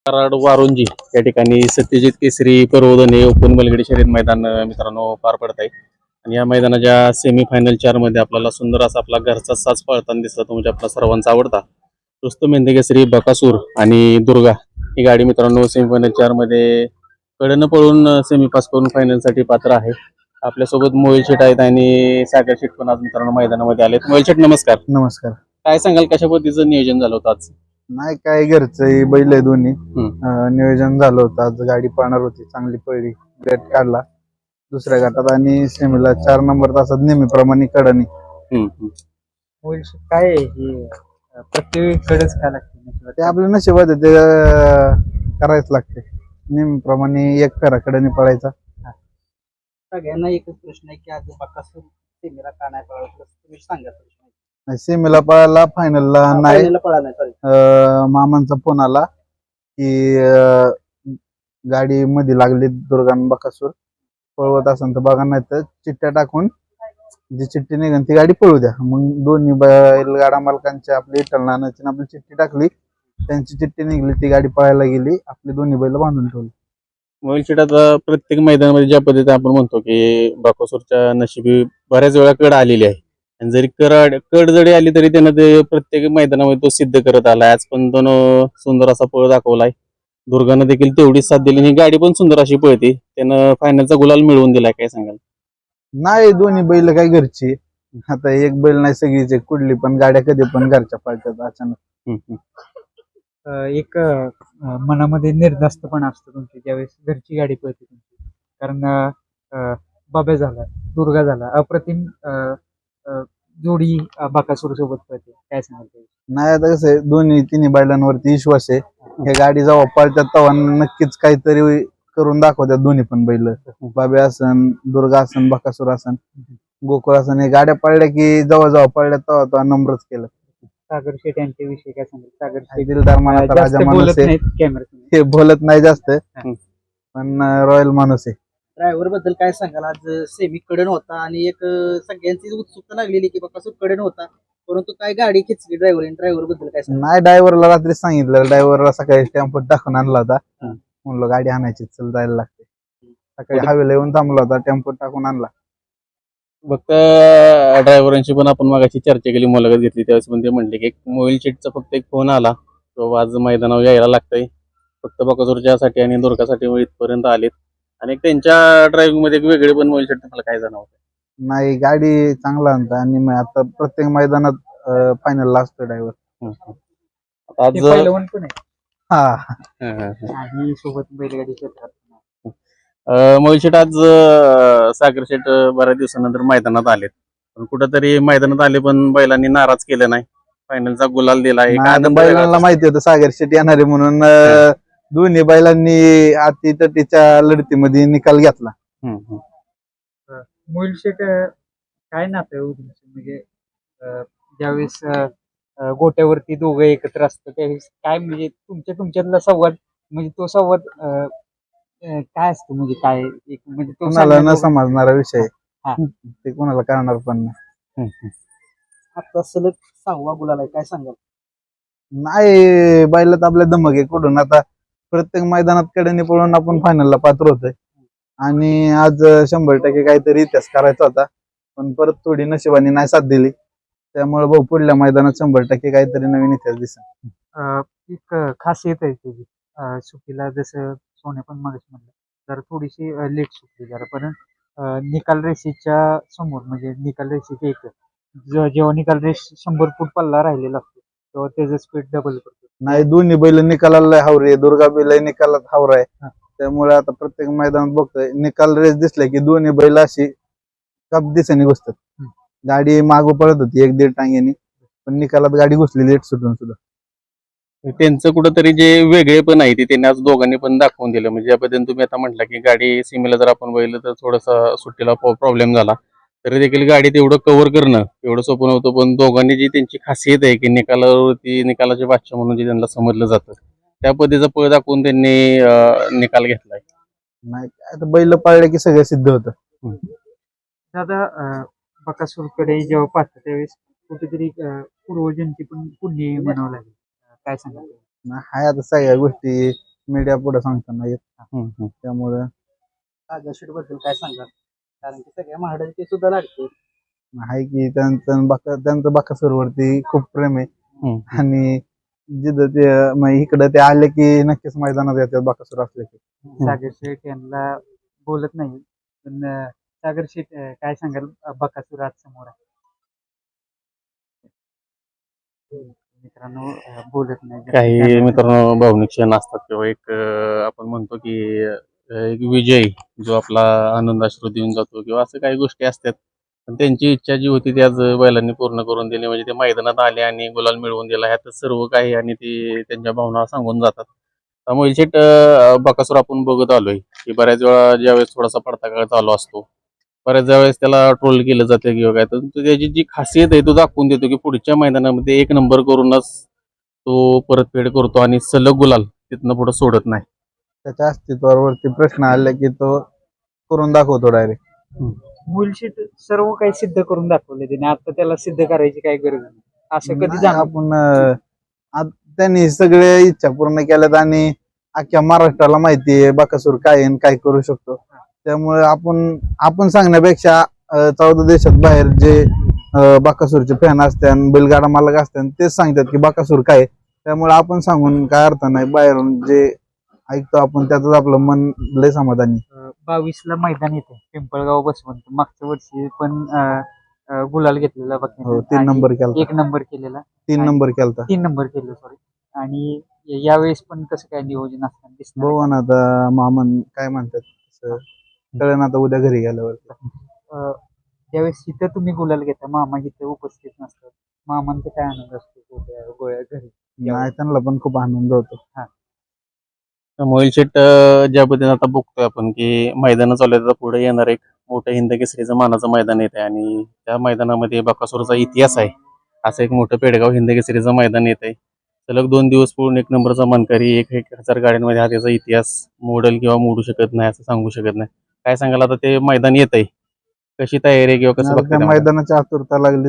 कराड वारुंजी या ठिकाणी सत्यजित केसरी पर्वतने ओपन बलगडी शर्यत मैदान मित्रांनो पार पडत आहे. आणि या मैदानाच्या सेमीफायनल 4 मध्ये आपल्याला सुंदर असा आपला घरचा साज पळताना दिसला तो म्हणजे आपला सर्वांचा आवडता रुस्तम मेहंदी केसरी बकासूर आणि दुर्गा ही गाडी मित्रांनो सेमीफायनल 4 मध्ये कडनं पळून सेमी पास करून फायनल साठी पात्र आहे. आपल्यासोबत मोहिल शेट आहेत आणि सागर शेट पण आज मित्रांनो मैदानामध्ये आलेत. मोहिल शेट नमस्कार. नमस्कार. काय सांगाल कशा पद्धतीचं नियोजन झालं होतं आज? नाही काय घरचं बैल आहे दोन्ही. नियोजन झालं होतं. आज गाडी पळणार होती, चांगली पळली, गट काढला दुसऱ्या गटात आणि सेमीला 4 नंबर तासात नेहमीप्रमाणे कडनी. काय आहे हे प्रत्येककडेच काय लागते ते आपल्या नशिबात आहे, ते करायच लागते. नेहमीप्रमाणे एक फेरा कडनी पळायचा. सगळ्यांना एकच प्रश्न आहे की आज बकासूर सेमीला का नाही पळाला तुम्ही सांगा. सेमीला पळाला, फायनलला नाही. फायनलला पळाला नाही, सॉरी. मामांचा फोन आला की गाडी मध्ये लागली दुर्गान बकासूर पळवत असेल तर बघा, नाही तर चिठ्ठ्या टाकून जी चिठ्ठी निघन ती गाडी पळू द्या. मग दोन्ही बैलगाडा मालकांच्या आपली विठ्ठल नानाची आपली चिठ्ठी टाकली, त्यांची चिठ्ठी निघली, ती गाडी पळायला गेली, आपली दोन्ही बैल बांधून ठेवली. मोहिल शेट आता प्रत्येक मैदानामध्ये ज्या पद्धतीने आपण म्हणतो की बकासूरच्या नशिबी बऱ्याच वेळा कड आलेली आहे आणि जरी कड जरी आली तरी त्यानं ते प्रत्येक मैदानामध्ये तो सिद्ध करत आलाय. आज पण त्यानं सुंदर असा पळ दाखवलाय. दुर्गानं देखील तेवढीच साथ दिली आणि गाडी पण सुंदर अशी पळते. त्यानं फायनलचा गुलाल मिळवून दिलाय. काय सांगाल? नाही, दोन्ही बैल काय घरची. आता एक बैल नाही, सगळीच कुठली पण गाड्या कधी पण घरच्या पळतात अचानक. एक मनामध्ये निर्धास्त पण असतं तुमची ज्यावेळेस घरची गाडी पळते तुमची, कारण बाब्या झाला, दुर्गा झाला, अप्रतिम जोडी बकासूर सोबत पळते. काय सांगाल? नाही, आता कसं आहे, दोन्ही तिन्ही बैलांवरती विश्वास आहे. हे गाडी जेव्हा पळतात तेव्हा नक्कीच काहीतरी करून दाखवतात दोन्ही पण बैल. बाब्या असन, दुर्गा असन, बकासूर असन, गोकुळ असन, हे गाड्या पळल्या की जेव्हा पळल्या तेव्हा तो नंबरच केलं. सागर शेट यांच्या विषयी काय सांगाल? सागर शेट दिलदार मनाचा राजा माणूस आहे. कॅमेरा हे बोलत नाही जास्त पण रॉयल माणूस आहे. ड्रायव्हर बद्दल काय सांगाल? आज सेमी कडन होता आणि एक सगळ्यांची उत्सुकता लागलेली की बकासूर कडन होता, परंतु काय गाडी खेचली ड्रायव्हर बद्दल काय सांगाल? नाही, ड्रायव्हरला रात्री सांगितलं, ड्रायव्हरला सकाळी टेम्पो टाकून आणला होता. म्हणलं गाडी आणायची, चल जायला लागते. सकाळी हवेला येऊन थांबला होता, टेम्पो टाकून आणला. फक्त ड्रायव्हरांशी पण आपण मागाशी चर्चा केली, मुलाखत घेतली, त्यावेळेस पण ते म्हणले की मोहिल शेटचा फक्त एक फोन आला तो आज मैदानावर यायला लागतंय फक्त बकासूरच्यासाठी आणि दुर्गासाठी इथपर्यंत आलेत. आणि त्यांच्या ड्रायव्हिंग मध्ये एक वेगळे पण मोहिल शेट तुम्हाला काय जाणवत? नाही, गाडी चांगला आणता आणि मग आता प्रत्येक मैदानात फायनलला असतो ड्रायव्हर. आज आणि सोबत बैलगाडी क्षेत्रात मोहिल शेट आज सागर शेट बऱ्याच दिवसानंतर मैदानात आलेत, पण कुठंतरी मैदानात आले पण बैलांनी नाराज केलं नाही, फायनलचा गुलाल दिला. बैलांना माहिती होतं सागर शेट येणार आहे म्हणून दोन्ही बैलांनी अति तटीच्या लढतीमध्ये निकाल घेतला. मोहिल शेट काय नातं आहे म्हणजे ज्यावेळेस गोट्यावरती दोघं एकत्र असतं त्यावेळेस काय म्हणजे तुमच्यातला संवाद, म्हणजे तो संवाद काय असतो, म्हणजे काय एक म्हणजे तो कोणाला न समजणारा विषय ते कोणाला करणार पण नाही. आता सलग 6वा गुलाल आहे. काय सांगाल? नाही, बैलात आपल्या दमक आहे कुठून. आता प्रत्येक मैदानात कडेने पळून आपण फायनलला पात्र होतोय आणि आज 100% काहीतरी इतिहास करायचा होता, पण परत थोडी नशिबाने नाही साथ दिली. त्यामुळे भाऊ पुढल्या मैदानात 100% काहीतरी नवीन इतिहास दिसेल. एक खासियत आहे त्याची सुट्टीला, जसं सोन्या पण मागास म्हणलं, जरा थोडीशी लेट सुटली जरा, पण निकाल रेषेच्या समोर, म्हणजे निकाल रेषेच्या एक जेव्हा निकाल रेष 100 फूट पल्ला राहिलेला असतो तेव्हा त्याचं स्पीड डबल करतो. नाही, दोन्ही बैल निकालाला हावरे, दुर्गा बैल निकालात हावरा आहे. त्यामुळे आता प्रत्येक मैदानात बघतोय निकाल रेस दिसले की दोन्ही बैल अशी कप दिसेने घुसतात. गाडी मागू पडत होती 1-1.5 टांग्यानी, पण निकालात गाडी घुसली लेट सुटून सुद्धा. त्यांचं कुठंतरी जे वेगळे पण आहे ते त्यांनी आज दोघांनी पण दाखवून दिलं. म्हणजे या पद्धतीने तुम्ही आता म्हटलं की गाडी सीमेला जर आपण बघितलं तर थोडासा सुट्टीला प्रॉब्लेम झाला तरी देखील गाडी तेवढं कव्हर करणं एवढं सोपं नव्हतं, पण दोघांनी जी त्यांची खासियत आहे की निकालावरती निकालाचे बादशाह म्हणून जे त्यांना समजलं जातं त्या पद्धतीचा पळ दाखवून त्यांनी निकाल घेतलाय. नाही, आता बैल पाळले की सगळं सिद्ध होतं. दादा बकासूरकडे जेव्हा पाहतो त्यावेळेस कुठेतरी पूर्वजांची पण पुण्य म्हणावं लागेल. काय सांगाल? हाय, आता सगळ्या गोष्टी मीडिया पुढे सांगताना येत. त्यामुळे सागर शेट बद्दल काय सांगाल? कारण की सगळ्या महाराष्ट्रात ते सुद्धा लागते. आहे की त्यांचं बकासूरवरती खूप प्रेम आहे. आणि जिथं ते इकडं ते आले की नक्कीच मैदानात येतात बकासूर असले की. सागर शेठ यांना बोलत नाही, पण सागर शेठ काय सांगाल बकासूर आज समोर आहे. मित्रांनो बोलत नाही. काही मित्रांनो भावनिक क्षण असतात किंवा एक आपण म्हणतो की एक विजय जो आपला आनंदाश्रू देऊन जातो किंवा असं काही गोष्टी असतात. पण त्यांची इच्छा जी होती ती आज बैलांनी पूर्ण करून दिली. म्हणजे ते मैदानात आले आणि गुलाल मिळवून दिला ह्यातच सर्व काही आणि ते त्यांच्या भावना सांगून जातात. त्यामुळे शेट बकासूर आपण बघत आलोय की बऱ्याच वेळा ज्यावेळेस थोडासा पडताकाळ चालू असतो बऱ्याच वेळेस त्याला ट्रोल केलं जातं किंवा काय तर त्याची जी खासियत आहे तो दाखवून देतो की पुढच्या मैदानामध्ये एक नंबर करूनच तो परतफेड करतो आणि सलग गुलाल तिथनं पुढे सोडत नाही. त्याच्या अस्तित्वावरती प्रश्न आले की तो करून दाखवतो डायरेक्ट. मुलशीट सर्व काही सिद्ध करून दाखवले त्याने, आता त्याला सिद्ध करायची काही गरज नाही. असं कधी जाणवलं? आपण त्यांनी सगळे इच्छा पूर्ण केल्यात आणि अख्ख्या महाराष्ट्राला माहिती आहे बकासूर काय आहे आणि काय करू शकतो. त्यामुळे आपण सांगण्यापेक्षा 14 देशात बाहेर जे बकासूरचे फॅन असतात आणि बैलगाडा मालक असतात तेच सांगतात की बकासूर काय आहे. त्यामुळे आपण सांगून काय अर्थ नाही. बाहेरून जे ऐकतो आपण त्यातच आपलं मन लय समाधानी. 22ला मैदान येते पिंपळगाव बसवंत. मागच्या वर्षी पण गुलाल घेतलेला हो, बघ. 3 नंबर केला. 1 नंबर केलेला. 3 नंबर केलता. 3 नंबर केलं सॉरी. आणि यावेळेस पण कसं काय नियोजन असताना दिसणार? बघू ना आता मामन काय म्हणतात तसं कळलं आता उद्या घरी गेल्यावर. त्यावेळेस इथं तुम्ही गुलाल घेता, मामा इथं उपस्थित नसतात, मामांचा काय आनंद असतो गोळ्या घरी? नाही त्यांना पण खूप आनंद होतो. मोहिल शेट ज्या पद्धतीने आता बघतोय आपण की मैदान चालू आहे पुढे येणार एक मोठं हिंद केसरीचं मानाचं मैदान येत आहे आणि त्या मैदानामध्ये बकासूरचा इतिहास आहे. असं एक मोठं पेडगाव हिंद केसरीचं मैदान येत आहे. सलग 2 दिवस पळून 1 नंबरचा मानकरी 1,000 गाड्यांमध्ये हा त्याचा इतिहास मोडल किंवा मोडू शकत नाही असं सांगू शकत नाही. काय सांगाल आता ते मैदान येत आहे, कशी तयारी आहे किंवा कसं त्या बघताय? मैदानाची आतुरता लागली,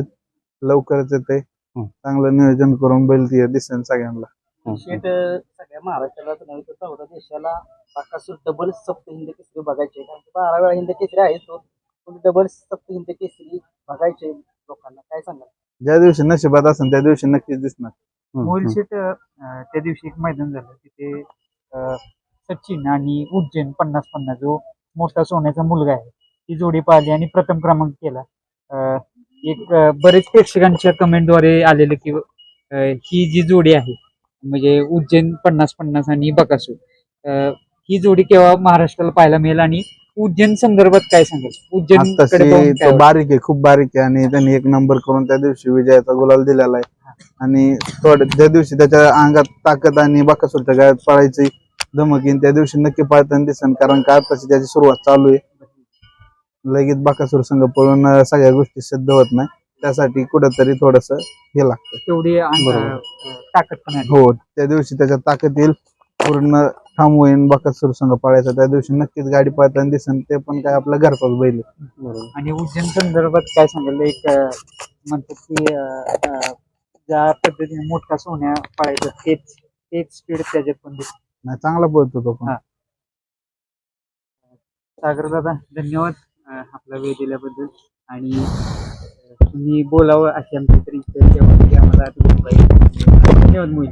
लवकरच येते. चांगलं नियोजन करून बैल दिसेल सगळ्यांना. शेट सगळ्या महाराष्ट्रालाच नव्हे तर 14 देशाला बकासूर डबल सप्त हिंद केसरी बघायचे. कारण की 12 वेळा हिंद केसरी आहे तो, पण डबल सप्त हिंद केसरी बघायचे लोकांना. काय सांगाल? ज्या दिवशी नशिबात असेल त्या दिवशी नक्कीच दिसणार. मोलशेट त्या दिवशी एक मैदान झालं तिथे सचिन आणि उज्जैन 50-50 जो मोठा सोन्याचा मुलगा आहे ती जोडी पाहिली आणि प्रथम क्रमांक केला. एक बरेच प्रेक्षकांच्या कमेंटद्वारे आलेलं की ही जी जोडी आहे म्हणजे उज्जैन 50-50 आणि बकासूर ही जोडी केव्हा महाराष्ट्राला पाहायला मिळेल आणि उज्जैन संदर्भात काय सांगाल? उज्जैन तो बारीक आहे, खूप बारीक आहे आणि त्यांनी 1 नंबर करून त्या दिवशी विजयाचा गुलाल दिलेला आहे. आणि ज्या दिवशी त्याच्या अंगात ताकद आणि बकासूरच्या गाड्यात पळायची धमक येईन त्या दिवशी नक्की पळताना दिसन. कारण का आताची त्याची सुरुवात चालू आहे. लगेच बकासूर संघ पळून सगळ्या गोष्टी सिद्ध होत नाही. त्यासाठी कुठंतरी थोडस हे लागतं. तेवढी ताकद पण आहे. हो, त्या दिवशी त्याच्या ताकद येईल, पूर्ण ठाम होईन बकासूर संघ पळायचा. त्या दिवशी नक्कीच गाडी पळताना दिसन. ते पण काय आपल्या घरपास बैल. आणि उज्जैन संदर्भात काय सांगाल? एक म्हणतात की ज्या पद्धतीने मोठा सोन्या पळायचा तेच स्पीड त्याच्यात पण दिसत नाही. चांगला पळतो तो पण. सागर दादा धन्यवाद आपला वेळ दिल्याबद्दल. आणि तुम्ही बोलावं अशी आमची तरी इच्छा आहे. आम्हाला धन्यवाद मोहित.